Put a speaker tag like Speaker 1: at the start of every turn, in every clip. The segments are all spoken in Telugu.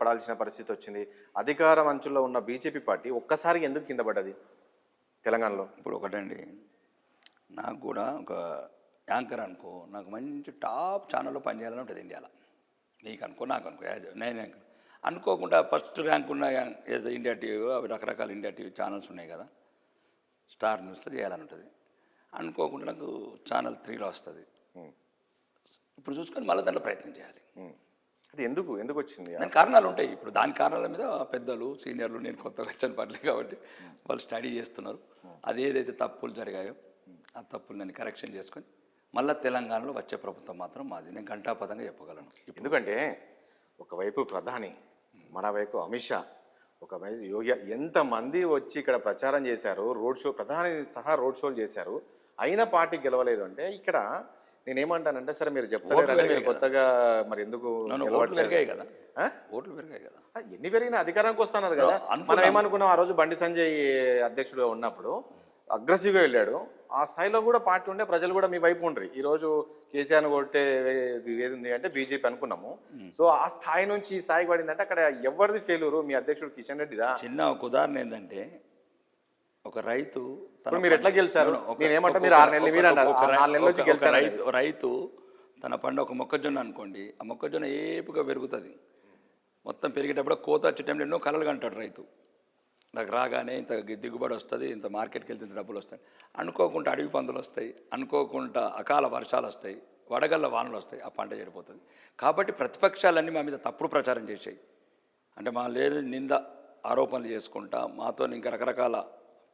Speaker 1: పడాల్సిన పరిస్థితి వచ్చింది. అధికార మంచుల్లో ఉన్న బీజేపీ పార్టీ ఒక్కసారి ఎందుకు కింద పడ్డది తెలంగాణలో?
Speaker 2: ఇప్పుడు ఒకటండి, నాకు కూడా ఒక యాంకర్ అనుకో, నాకు మంచి టాప్ ఛానల్లో పనిచేయాలని ఉంటుంది ఇండియాలో. నీకు అనుకో, నాకు అనుకో, నేను యాంకర్ అనుకోకుండా ఫస్ట్ ర్యాంక్ ఉన్న ఏదో ఇండియా టీవీ, అవి రకరకాల ఇండియా టీవీ ఛానల్స్ ఉన్నాయి కదా, స్టార్ న్యూస్లో చేయాలని ఉంటుంది. అనుకోకుండా నాకు ఛానల్ 3లో వస్తుంది. ఇప్పుడు చూసుకొని మళ్ళీ దాంట్లో ప్రయత్నం చేయాలి.
Speaker 1: అది ఎందుకు ఎందుకు వచ్చింది?
Speaker 2: దాని కారణాలు ఉంటాయి. ఇప్పుడు దాని కారణాల మీద పెద్దలు సీనియర్లు, నేను కొత్తగా వచ్చాను పడలేదు కాబట్టి వాళ్ళు స్టడీ చేస్తున్నారు. అది ఏదైతే తప్పులు జరిగాయో ఆ తప్పులు నేను కరెక్షన్ చేసుకొని మళ్ళీ తెలంగాణలో వచ్చే ప్రభుత్వం మాత్రం మాది. నేను ఘంటాపథంగా చెప్పగలను.
Speaker 1: ఎందుకంటే ఒకవైపు ప్రధాని, మరోవైపు అమిత్ షా, ఒకవైపు యోగి, ఎంతమంది వచ్చి ఇక్కడ ప్రచారం చేశారు, రోడ్ షో, ప్రధాని సహా రోడ్ షోలు చేశారు, అయినా పార్టీ గెలవలేదు. అంటే ఇక్కడ నేనేమంటానంటే, సరే మీరు చెప్తారు మీరు కొత్తగా మరి ఎందుకు
Speaker 2: ఓట్లు పెరిగాయి కదా, ఓట్లు పెరిగాయి కదా,
Speaker 1: ఎన్ని పెరిగినా అధికారానికి వస్తున్నారు కదా. మనం ఏమనుకున్నాం, ఆ రోజు బండి సంజయ్ అధ్యక్షుడుగా ఉన్నప్పుడు అగ్రెసివ్గా వెళ్ళాడు. ఆ స్థాయిలో కూడా పార్టీ ఉండే, ప్రజలు కూడా మీ వైపు ఉండరు. ఈ రోజు కేసీఆర్ను కొట్టే ఏది ఉంది అంటే బీజేపీ అనుకున్నాము. సో ఆ స్థాయి నుంచి ఈ స్థాయికి పడిందంటే అక్కడ ఎవరిది ఫెయిల్యూరు? మీ అధ్యక్షుడు కిషన్ రెడ్డిదా?
Speaker 2: చిన్న ఒక ఉదాహరణ ఏంటంటే, ఒక రైతు
Speaker 1: మీరు ఎట్లా గెలిచారు? నేనేమంటా, మీరు 6 నెలలు, మీరు అన్నారు 4 నెలల నుంచి గెలిచారు.
Speaker 2: రైతు తన పండు ఒక మొక్కజొన్న అనుకోండి, ఆ మొక్కజొన్న ఏపుగా పెరుగుతుంది. మొత్తం పెరిగేటప్పుడు కోత వచ్చే టైంలో ఎన్నో కలలు కంటాడు రైతు. నాకు రాగానే ఇంత దిగుబడి వస్తుంది, ఇంత మార్కెట్కి వెళ్తే ఇంత డబ్బులు వస్తాయి. అనుకోకుండా అడవి పందులు వస్తాయి, అనుకోకుండా అకాల వర్షాలు వస్తాయి, వడగళ్ళ వానలు వస్తాయి, ఆ పంట చెడిపోతుంది. కాబట్టి ప్రతిపక్షాలన్నీ మా మీద తప్పుడు ప్రచారం చేసాయి. అంటే మా లేదు నింద ఆరోపణలు చేసుకుంటా, మాతో ఇంకా రకరకాల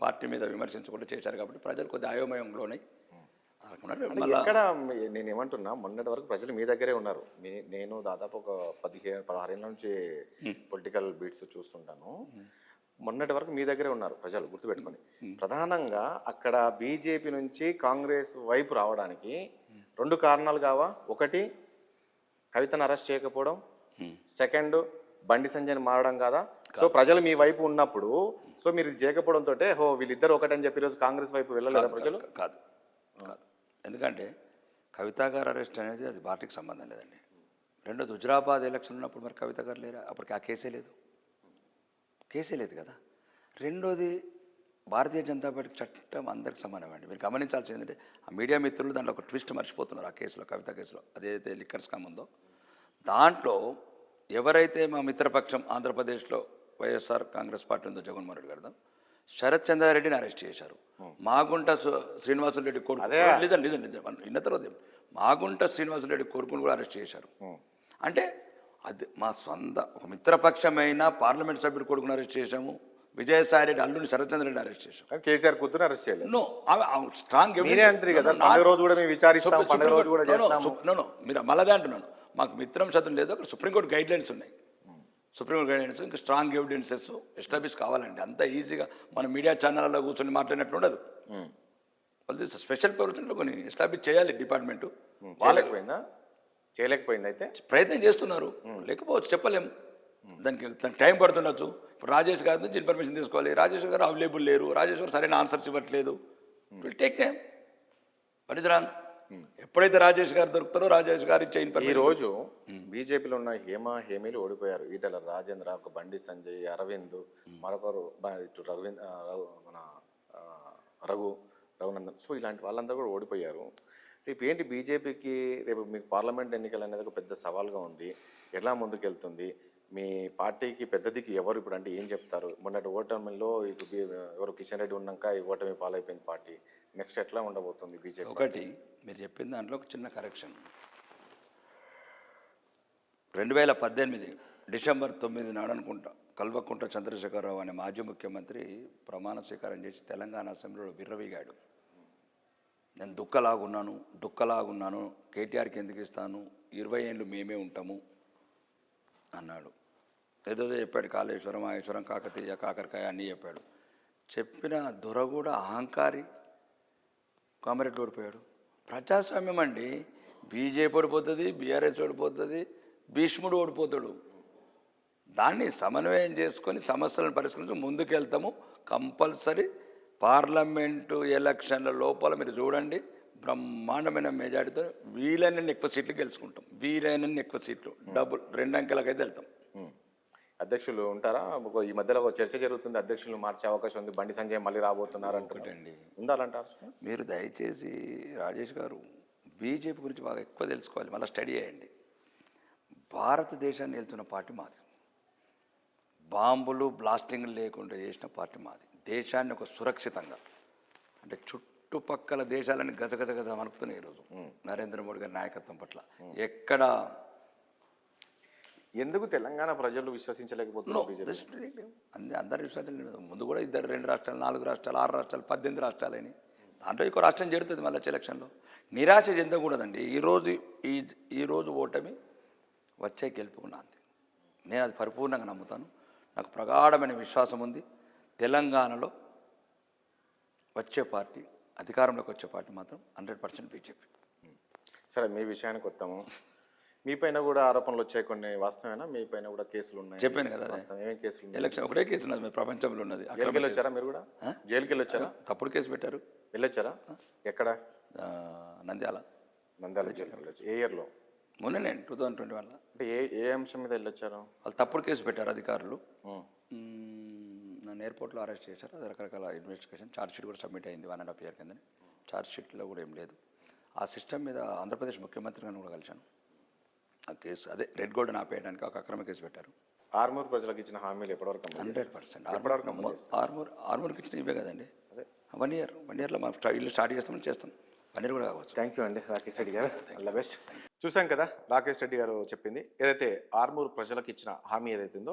Speaker 2: పార్టీ మీద విమర్శించకుండా చేశారు. కాబట్టి ప్రజలు కొద్దిగా అయోమయంలోనే.
Speaker 1: ఇక్కడ నేను ఏమంటున్నా, మొన్నటి వరకు ప్రజలు మీ దగ్గరే ఉన్నారు. నేను దాదాపు ఒక 16 ఏళ్ళ నుంచి పొలిటికల్ బీట్స్ చూస్తుంటాను. మొన్నటి వరకు మీ దగ్గరే ఉన్నారు ప్రజలు, గుర్తుపెట్టుకొని. ప్రధానంగా అక్కడ బీజేపీ నుంచి కాంగ్రెస్ వైపు రావడానికి 2 కారణాలు కావా? ఒకటి, కవితను అరెస్ట్ చేయకపోవడం. సెకండ్, బండి సంజయ్ని మారడం కాదా? సో ప్రజలు మీ వైపు ఉన్నప్పుడు, సో మీరు చేయకపోవడంతో వీళ్ళిద్దరు ఒకటని చెప్పి ఈరోజు కాంగ్రెస్ వైపు వెళ్ళలేదా ప్రజలు?
Speaker 2: కాదు కాదు. ఎందుకంటే కవిత గారు అరెస్ట్ అనేది అది పార్టీకి సంబంధం లేదండి. రెండోది, హుజరాబాద్ ఎలక్షన్ ఉన్నప్పుడు మరి కవిత గారు లేరా? అప్పటికి ఆ కేసే లేదు కదా. రెండోది, భారతీయ జనతా పార్టీ చట్టం అందరికి సమానమండి. మీరు గమనించాల్సింది ఏంటంటే, ఆ మీడియా మిత్రులు దాంట్లో ఒక ట్విస్ట్ మర్చిపోతున్నారు. ఆ కేసులో, కవిత కేసులో, అదైతే లిక్కర్ స్కామ్ ఉందో దాంట్లో ఎవరైతే మా మిత్రపక్షం ఆంధ్రప్రదేశ్లో వైఎస్ఆర్ కాంగ్రెస్ పార్టీ ఉందో, జగన్మోహన్ రెడ్డి గారు, శరత్ చంద్రారెడ్డిని అరెస్ట్ చేశారు. మాగుంట శ్రీనివాసులు రెడ్డి కొడుకు, నిజం ఇన్న తర్వాత మాగుంట శ్రీనివాసులు రెడ్డి కొడుకును కూడా అరెస్ట్ చేశారు. అంటే అది మా సొంత ఒక మిత్రపక్షమైన పార్లమెంట్ సభ్యుడు కొడుకును అరెస్ట్ చేశాము. విజయసాయి రెడ్డి అల్లుని శరత్చంద్ర రెడ్డి అరెస్ట్ చేశాం.
Speaker 1: కేసీఆర్ కూతురు అరెస్ట్ చేయలేదు.
Speaker 2: నో, స్ట్రాంగ్
Speaker 1: మీరు
Speaker 2: మళ్ళదే అంటున్నాను. మాకు మిత్రం శత్రులు లేదు, అక్కడ సుప్రీంకోర్టు గైడ్ లైన్స్ ఉన్నాయి. సుప్రీంకోర్టు గైడ్ లైన్స్ ఇంకా స్ట్రాంగ్ ఎవిడెన్సెస్ ఎస్టాబ్లిష్ కావాలండి. అంత ఈజీగా మనం మీడియా ఛానళ్ళలో కూర్చొని మాట్లాడినట్లు ఉండదు. వాళ్ళు స్పెషల్ పర్మిషన్లో కొన్ని ఎస్టాబ్లిష్ చేయాలి డిపార్ట్మెంటు.
Speaker 1: చేయలేకపోయింది, అయితే
Speaker 2: ప్రయత్నం చేస్తున్నారు. లేకపోవచ్చు, చెప్పలేము. దానికి టైం పడుతుండొచ్చు. ఇప్పుడు రాజేష్ గారి నుంచి ఇన్ఫర్మేషన్ తీసుకోవాలి. రాజేష్ గారు అవైలబుల్ లేరు, రాజేష్ గారు సరైన ఆన్సర్స్ ఇవ్వట్లేదు. Will take time. What is wrong? ఎప్పుడైతే రాజేష్ గారు దొరుకుతారో రాజేష్ గారు ఇచ్చే ఇన్ఫర్మేషన్.
Speaker 1: ఈ రోజు బీజేపీలో ఉన్న హేమీలు ఓడిపోయారు. ఈటల రాజేంద్ర, ఒక బండి సంజయ్, అరవింద్, మరొకరు మన రఘునందన్. సో ఇలాంటి వాళ్ళందరూ కూడా ఓడిపోయారు. రేపు ఏంటి బీజేపీకి, రేపు మీకు పార్లమెంట్ ఎన్నికలు అనేది ఒక పెద్ద సవాల్గా ఉంది. ఎలా ముందుకెళ్తుంది? మీ పార్టీకి పెద్దదికి ఎవరు ఇప్పుడు అంటే ఏం చెప్తారు? మొన్నటి ఓటమిలో ఇప్పుడు ఎవరు కిషన్ రెడ్డి ఉన్నాక ఈ ఓటమి పాలైపోయింది పార్టీ. నెక్స్ట్ ఎట్లా ఉండబోతుంది బీజేపీ?
Speaker 2: ఒకటి, మీరు చెప్పిన దాంట్లో ఒక చిన్న కరెక్షన్. 2018 డిసెంబర్ 9 నాడు అనుకుంటా, కల్వకుంట్ల చంద్రశేఖరరావు అనే మాజీ ముఖ్యమంత్రి ప్రమాణ స్వీకారం చేసి తెలంగాణ అసెంబ్లీలో విర్రవీగాడు. నేను దుక్కలాగున్నాను, కేటీఆర్కి ఎందుకు ఇస్తాను, 20 ఏళ్ళు మేమే ఉంటాము అన్నాడు. ఏదో చెప్పాడు, కాళేశ్వరం, మహేశ్వరం, కాకతీయ, కాకరకాయ అన్నీ చెప్పాడు. చెప్పిన దొర కూడా అహంకారి, కామారెడ్డి ఓడిపోయాడు. ప్రజాస్వామ్యం అండి. బీజేపీ ఓడిపోతుంది, బీఆర్ఎస్ ఓడిపోతుంది, భీష్ముడు ఓడిపోతాడు. దాన్ని సమన్వయం చేసుకొని సమస్యలను పరిష్కరించి ముందుకెళ్తాము. కంపల్సరీ పార్లమెంటు ఎలక్షన్ల లోపల మీరు చూడండి, బ్రహ్మాండమైన మెజార్టీతో వీలైనన్ని ఎక్కువ సీట్లు గెలుచుకుంటాం. వీలైనన్ని ఎక్కువ సీట్లు, డబుల్ 2 అంకెలకైతే వెళ్తాం.
Speaker 1: అధ్యక్షులు ఉంటారా? ఈ మధ్యలో ఒక చర్చ జరుగుతుంది, అధ్యక్షులు మార్చే అవకాశం ఉంది, బండి సంజయ్ మళ్ళీ రాబోతున్నారు అంటున్నారు.
Speaker 2: ఒకటండి,
Speaker 1: ఉండాలంటారు.
Speaker 2: మీరు దయచేసి రాజేష్ గారు బీజేపీ గురించి బాగా ఎక్కువ తెలుసుకోవాలి, మళ్ళీ స్టడీ చేయండి. భారతదేశాన్ని వెళ్తున్న పార్టీ మాది, బాంబులు బ్లాస్టింగ్లు లేకుండా చేసిన పార్టీ మాది. దేశాన్ని ఒక సురక్షితంగా, అంటే చుట్టుపక్కల దేశాలని గజగజ గజ వణుకుతున్నాయి ఈరోజు నరేంద్ర మోడీ గారి నాయకత్వం పట్ల. ఎక్కడ
Speaker 1: ఎందుకు తెలంగాణ ప్రజలు విశ్వసించలేకపోతున్నారు బీజేపీ?
Speaker 2: అందరి విశ్వాసాలు ముందు కూడా 2 రాష్ట్రాలు, 4 రాష్ట్రాలు, 6 రాష్ట్రాలు, 18 రాష్ట్రాలని, దాంట్లో ఇంకో రాష్ట్రం చేరుతుంది మళ్ళీ ఎలక్షన్లో. నిరాశ చెందకూడదండి. ఈరోజు ఓటమి వచ్చే గెలుపుకున్నాంది. నేను అది పరిపూర్ణంగా నమ్ముతాను. నాకు ప్రగాఢమైన విశ్వాసం ఉంది. తెలంగాణలో వచ్చే పార్టీ, అధికారంలోకి వచ్చే పార్టీ మాత్రం 100% బీజేపీ.
Speaker 1: సరే, మీ విషయానికి వస్తాము. మీ పైన కూడా ఆరోపణలు వచ్చాయి, కొన్ని వాస్తవేనా? మీ పైన కూడా కేసులు ఉన్నాయి
Speaker 2: చెప్పాను కదా,
Speaker 1: ఏమేం కేసులు ఉన్నాయి?
Speaker 2: ఎలక్షన్ ఒకటే కేసు ఉన్నది ప్రపంచంలో ఉన్నది.
Speaker 1: జైలుకి వెళ్ళొచ్చారా మీరు కూడా? జైలుకి వెళ్ళొచ్చారా?
Speaker 2: తప్పుడు కేసు పెట్టారు.
Speaker 1: వెళ్ళొచ్చారా? ఎక్కడ?
Speaker 2: నంద్యాల
Speaker 1: జైలుకి వెళ్ళొచ్చు. ఏ ఇయర్లో?
Speaker 2: మొన్ననే 2021లో.
Speaker 1: అంటే ఏ అంశం మీద వెళ్ళొచ్చారు?
Speaker 2: వాళ్ళు తప్పుడు కేసు పెట్టారు అధికారులు. నన్ను ఎయిర్పోర్ట్లో అరెస్ట్ చేశారు. అది రకరకాల ఇన్వెస్టిగేషన్, ఛార్జ్షీట్ కూడా సబ్మిట్ అయింది 1.5 year కిందని. ఛార్జ్షీట్లో కూడా ఏం లేదు. ఆ సిస్టమ్ మీద ఆంధ్రప్రదేశ్ ముఖ్యమంత్రి గారిని కూడా కలిశాను. ఆ కేసు అదే రెడ్ గోల్డ్ ఆపేయడానికి ఒక అక్రమ కేసు పెట్టారు.
Speaker 1: ఆర్మూర్ ప్రజలకు ఇచ్చిన హామీలు ఎప్పటివరకు?
Speaker 2: 100%. ఆర్మూర్కి ఇచ్చిన ఇవే కదండి.
Speaker 1: అదే
Speaker 2: 1 yearలో మా ఇల్లు స్టార్ట్ చేస్తాం. 1 year కూడా కావచ్చు.
Speaker 1: థ్యాంక్ యూ అండి రాకేష్ రెడ్డి గారు, ఆల్ ద బెస్ట్. చూసాం కదా రాకేష్ రెడ్డి గారు చెప్పింది. ఏదైతే ఆర్మూర్ ప్రజలకు ఇచ్చిన హామీ ఏదైతే ఉందో